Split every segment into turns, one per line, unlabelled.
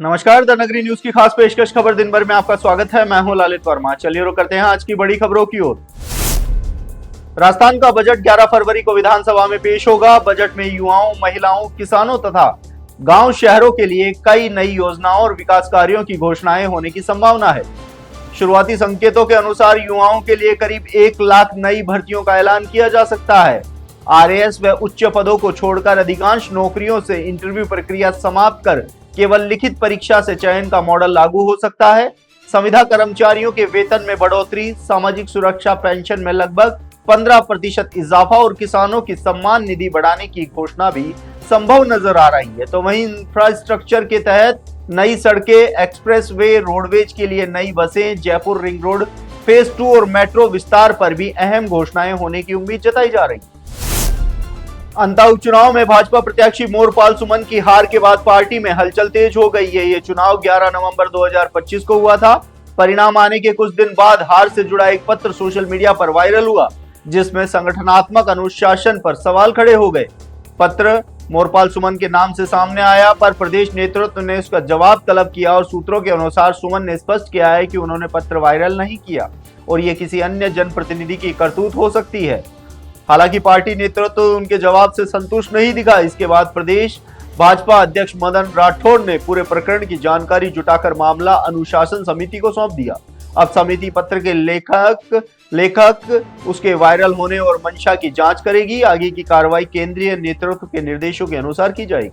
नमस्कार, द नगरी न्यूज की खास पेशकश खबर दिन भर में आपका स्वागत है। मैं हूं ललित वर्मा। चलिए रुक करते हैं आज की बड़ी खबरों की ओर। राजस्थान का बजट 11 फरवरी को विधानसभा में पेश होगा। बजट में युवाओं, महिलाओं, किसानों तथा गांव शहरों के लिए कई नई योजनाओं और विकास कार्यों की घोषणाएं होने की संभावना है। शुरुआती संकेतों के अनुसार युवाओं के लिए करीब 1 लाख नई भर्तियों का ऐलान किया जा सकता है। आरएएस व उच्च पदों को छोड़कर अधिकांश नौकरियों से इंटरव्यू प्रक्रिया समाप्त कर केवल लिखित परीक्षा से चयन का मॉडल लागू हो सकता है। संविदा कर्मचारियों के वेतन में बढ़ोतरी, सामाजिक सुरक्षा पेंशन में लगभग 15% इजाफा और किसानों की सम्मान निधि बढ़ाने की घोषणा भी संभव नजर आ रही है। तो वहीं इंफ्रास्ट्रक्चर के तहत नई सड़कें, एक्सप्रेसवे, रोडवेज के लिए नई बसें, जयपुर रिंग रोड फेज 2 और मेट्रो विस्तार पर भी अहम घोषणाएं होने की उम्मीद जताई जा रही है। अंता उपचुनाव में भाजपा प्रत्याशी मोरपाल सुमन की हार के बाद पार्टी में हलचल तेज हो गई है। ये चुनाव 11 नवंबर 2025 को हुआ था। परिणाम आने के कुछ दिन बाद हार से जुड़ा एक पत्र सोशल मीडिया पर वायरल हुआ, जिसमें संगठनात्मक अनुशासन पर सवाल खड़े हो गए। पत्र मोरपाल सुमन के नाम से सामने आया, पर प्रदेश नेतृत्व ने उसका जवाब तलब किया और सूत्रों के अनुसार सुमन ने स्पष्ट किया है कि उन्होंने पत्र वायरल नहीं किया और ये किसी अन्य जनप्रतिनिधि की करतूत हो सकती है। हालांकि पार्टी नेतृत्व उनके जवाब से संतुष्ट नहीं दिखा। इसके बाद प्रदेश भाजपा अध्यक्ष मदन राठौड़ ने पूरे प्रकरण की जानकारी जुटाकर मामला अनुशासन समिति को सौंप दिया। अब समिति पत्र के लेखक उसके वायरल होने और मंशा की जांच करेगी। आगे की कार्रवाई केंद्रीय नेतृत्व के निर्देशों के अनुसार की जाएगी।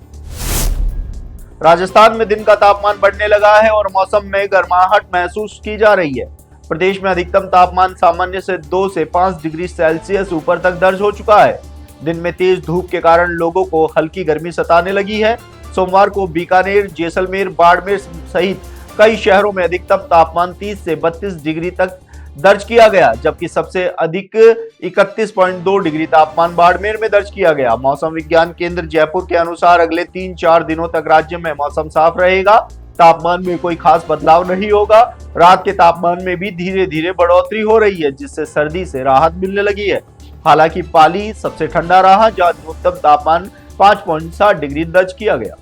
राजस्थान में दिन का तापमान बढ़ने लगा है और मौसम में गर्माहट महसूस की जा रही है। प्रदेश में अधिकतम तापमान सामान्य से 2 से 5 डिग्री सेल्सियस ऊपर तक दर्ज हो चुका है। दिन में तेज धूप के कारण लोगों को हल्की गर्मी सताने लगी है। सोमवार को बीकानेर, जैसलमेर, बाड़मेर सहित कई शहरों में अधिकतम तापमान 30 से 32 डिग्री तक दर्ज किया गया, जबकि सबसे अधिक 31.2 डिग्री तापमान बाड़मेर में दर्ज किया गया। मौसम विज्ञान केंद्र जयपुर के अनुसार अगले 3-4 दिनों तक राज्य में मौसम साफ रहेगा। तापमान में कोई खास बदलाव नहीं होगा। रात के तापमान में भी धीरे धीरे बढ़ोतरी हो रही है, जिससे सर्दी से राहत मिलने लगी है। हालांकि पाली सबसे ठंडा रहा, जहां न्यूनतम तापमान 5.7 डिग्री दर्ज किया गया।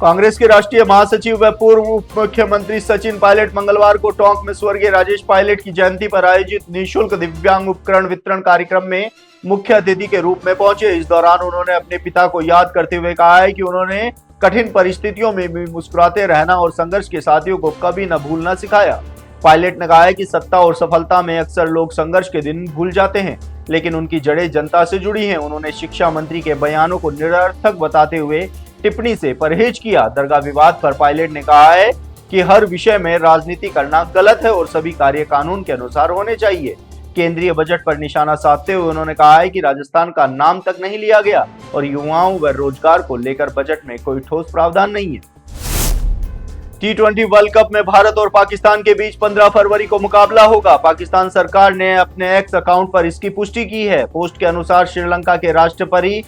कांग्रेस के राष्ट्रीय महासचिव व पूर्व उप मुख्यमंत्री सचिन पायलट मंगलवार को टोंक में स्वर्गीय राजेश पायलट की जयंती पर आयोजित निःशुल्क दिव्यांग उपकरण वितरण कार्यक्रम में मुख्य अतिथि के रूप में पहुंचे। इस दौरान उन्होंने अपने पिता को याद करते हुए कहा है कि उन्होंने कठिन परिस्थितियों में भी मुस्कुराते रहना और संघर्ष के साथियों को कभी न भूलना सिखाया। पायलट ने कहा है कि सत्ता और सफलता में अक्सर लोग संघर्ष के दिन भूल जाते हैं, लेकिन उनकी जड़ें जनता से जुड़ी हैं। उन्होंने शिक्षा मंत्री के बयानों को निरर्थक बताते हुए टिप्पणी से परहेज किया। दरगाह विवाद पर पायलट ने कहा है कि हर विषय में राजनीति करना गलत है और सभी कार्य कानून के अनुसार होने चाहिए। केंद्रीय बजट पर निशाना साधते हुए उन्होंने कहा है कि राजस्थान का नाम तक नहीं लिया गया और युवाओं व रोजगार को लेकर बजट में कोई ठोस प्रावधान नहीं है। T20 वर्ल्ड कप में भारत और पाकिस्तान के बीच 15 फरवरी को मुकाबला होगा। पाकिस्तान सरकार ने अपने एक्स अकाउंट पर इसकी पुष्टि की है। पोस्ट के अनुसार श्रीलंका के राष्ट्रपति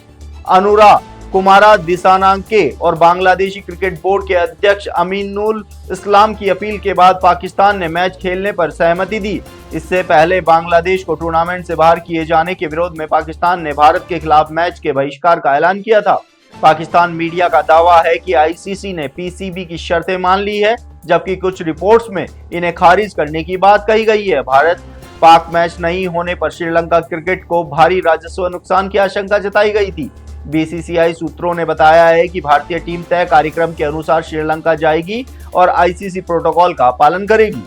अनुरा कुमारा दिसानांके और बांग्लादेशी क्रिकेट बोर्ड के अध्यक्ष अमीनुल इस्लाम की अपील के बाद पाकिस्तान ने मैच खेलने पर सहमति दी। इससे पहले बांग्लादेश को टूर्नामेंट से बाहर किए जाने के विरोध में पाकिस्तान ने भारत के खिलाफ मैच के बहिष्कार का ऐलान किया था। पाकिस्तान मीडिया का दावा है कि आईसीसी ने पीसीबी की शर्तें मान ली है, जबकि कुछ रिपोर्ट्स में इन्हें खारिज करने की बात कही गई है। भारत पाक मैच नहीं होने पर श्रीलंका क्रिकेट को भारी राजस्व नुकसान की आशंका जताई गई थी। बीसीसीआई सूत्रों ने बताया है कि भारतीय टीम तय कार्यक्रम के अनुसार श्रीलंका जाएगी और आईसीसी प्रोटोकॉल का पालन करेगी।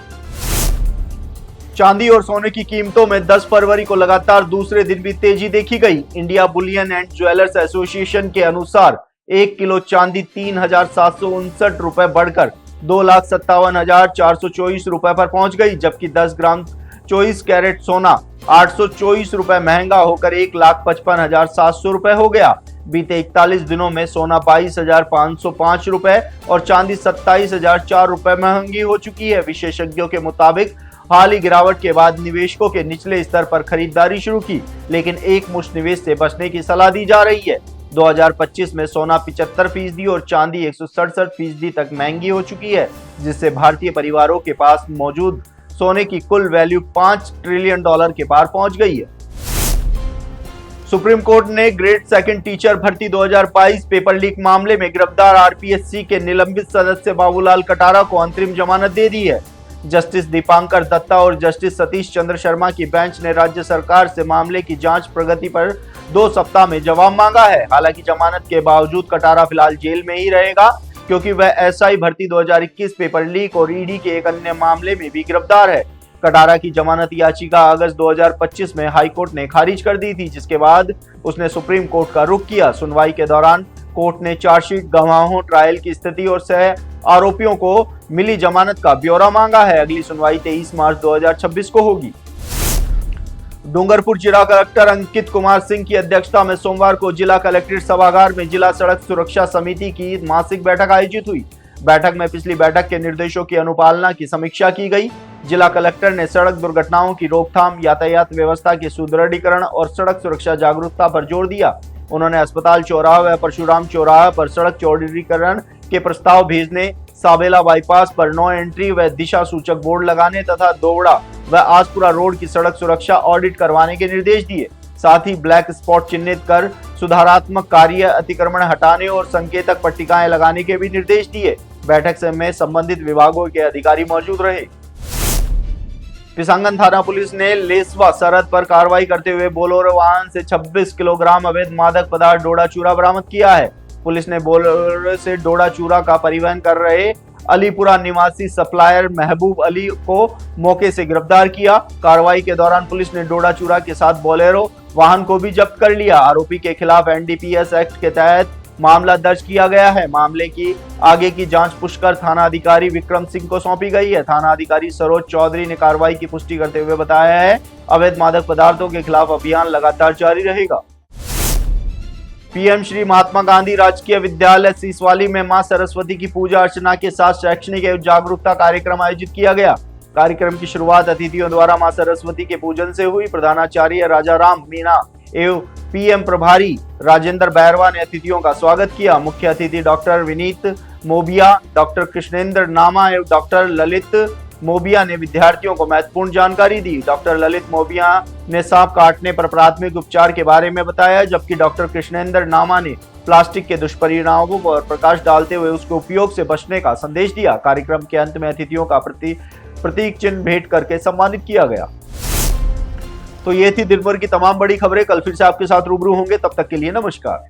चांदी और सोने की कीमतों में 10 फरवरी को लगातार दूसरे दिन भी तेजी देखी गई। India Boolean and jewellers association के अनुसार 1 किलो चांदी 3,759 रुपए बढ़कर 2,57,424 रुपए पर पहुंच गई, जबकि 10 ग्राम 24 कैरेट सोना 824 रुपए महंगा होकर 1,55,700 रुपए हो गया। बीते 41 दिनों में सोना 22,505 रुपए और चांदी 27,004 रुपए महंगी हो चुकी है। विशेषज्ञों के मुताबिक हाल ही गिरावट के बाद निवेशकों के निचले स्तर पर खरीदारी शुरू की, लेकिन एक मुश्त निवेश से बचने की सलाह दी जा रही है। 2025 में सोना 75% और चांदी 167% तक महंगी हो चुकी है, जिससे भारतीय परिवारों के पास मौजूद सोने की कुल वैल्यू $5 ट्रिलियन के पार पहुंच गई है। सुप्रीम कोर्ट ने ग्रेड सेकंड टीचर भर्ती 2022 पेपर लीक मामले में गिरफ्तार आरपीएससी के निलंबित सदस्य बाबूलाल कटारा को अंतरिम जमानत दे दी है। जस्टिस दीपांकर दत्ता और जस्टिस सतीश चंद्र शर्मा की बेंच ने राज्य सरकार से मामले की जांच प्रगति पर 2 सप्ताह में जवाब मांगा है। हालांकि जमानत के बावजूद कटारा फिलहाल जेल में ही रहेगा, क्योंकि वह एसआई भर्ती 2021 पेपर लीक और ईडी के एक अन्य मामले में भी गिरफ्तार है। कटारा की जमानत याचिका अगस्त 2025 में हाईकोर्ट ने खारिज कर दी थी, जिसके बाद उसने सुप्रीम कोर्ट का रुख किया। सुनवाई के दौरान कोर्ट ने चार्जशीट, गवाहों, ट्रायल की स्थिति और सह आरोपियों को मिली जमानत का ब्यौरा मांगा है। अगली सुनवाई 23 मार्च 2026 को होगी। डूंगरपुर जिला कलेक्टर अंकित कुमार सिंह की अध्यक्षता में सोमवार को जिला कलेक्ट्रेट सभागार में जिला सड़क सुरक्षा समिति की मासिक बैठक आयोजित हुई। बैठक में पिछली बैठक के निर्देशों की अनुपालना की समीक्षा की गई। जिला कलेक्टर ने सड़क दुर्घटनाओं की रोकथाम, यातायात व्यवस्था के सुदृढ़ीकरण और सड़क सुरक्षा जागरूकता पर जोर दिया। उन्होंने अस्पताल चौराहा व परशुराम चौराहा पर सड़क चौड़ीकरण के प्रस्ताव भेजने, साबेला बाईपास पर नो एंट्री व दिशा सूचक बोर्ड लगाने तथा दोवड़ा व आसपुरा रोड की सड़क सुरक्षा ऑडिट करवाने के निर्देश दिए। साथ ही ब्लैक स्पॉट चिन्हित कर सुधारात्मक कार्य, अतिक्रमण हटाने और संकेतक पट्टिकाएं लगाने के भी निर्देश दिए। बैठक में संबंधित विभागों के अधिकारी मौजूद रहे। पिसांगन थाना पुलिस ने लेसवा सरहद पर कार्रवाई करते हुए बोलेरो वाहन से 26 किलोग्राम अवैध मादक पदार्थ डोडा चूरा बरामद किया है। पुलिस ने बोलेरो से डोडा चूरा का परिवहन कर रहे अलीपुरा निवासी सप्लायर महबूब अली को मौके से गिरफ्तार किया। कार्रवाई के दौरान पुलिस ने डोडा चूरा के साथ बोलेरो वाहन को भी जब्त कर लिया। आरोपी के खिलाफ एनडीपीएस एक्ट के तहत मामला दर्ज किया गया है। मामले की आगे की जांच पुष्कर थाना अधिकारी विक्रम सिंह को सौंपी गई है। थाना अधिकारी सरोज चौधरी ने कार्रवाई की पुष्टि करते हुए बताया है, अवैध मादक पदार्थों के खिलाफ अभियान लगातार जारी रहेगा। पीएम श्री महात्मा गांधी राजकीय विद्यालय सीसवाली में मां सरस्वती की पूजा अर्चना के साथ शैक्षणिक एवं जागरूकता कार्यक्रम आयोजित किया गया। कार्यक्रम की शुरुआत अतिथियों द्वारा मां सरस्वती के पूजन से हुई। प्रधानाचार्य राजा राम मीना एवं पीएम प्रभारी राजेंद्र बैरवा ने अतिथियों का स्वागत किया। मुख्य अतिथि डॉक्टर विनीत मोबिया, डॉक्टर कृष्णेंद्र नामा एवं डॉक्टर ललित मोबिया ने विद्यार्थियों को महत्वपूर्ण जानकारी दी। डॉक्टर ललित मोबिया ने सांप काटने पर प्राथमिक उपचार के बारे में बताया, जबकि डॉक्टर कृष्णेंद्र नामा ने प्लास्टिक के दुष्परिणामों पर प्रकाश डालते हुए उसके उपयोग से बचने का संदेश दिया। कार्यक्रम के अंत में अतिथियों का प्रतीक चिन्ह भेंट करके सम्मानित किया गया। तो ये थी दिन भर की तमाम बड़ी खबरें। कल फिर से आपके साथ रूबरू होंगे, तब तक के लिए नमस्कार।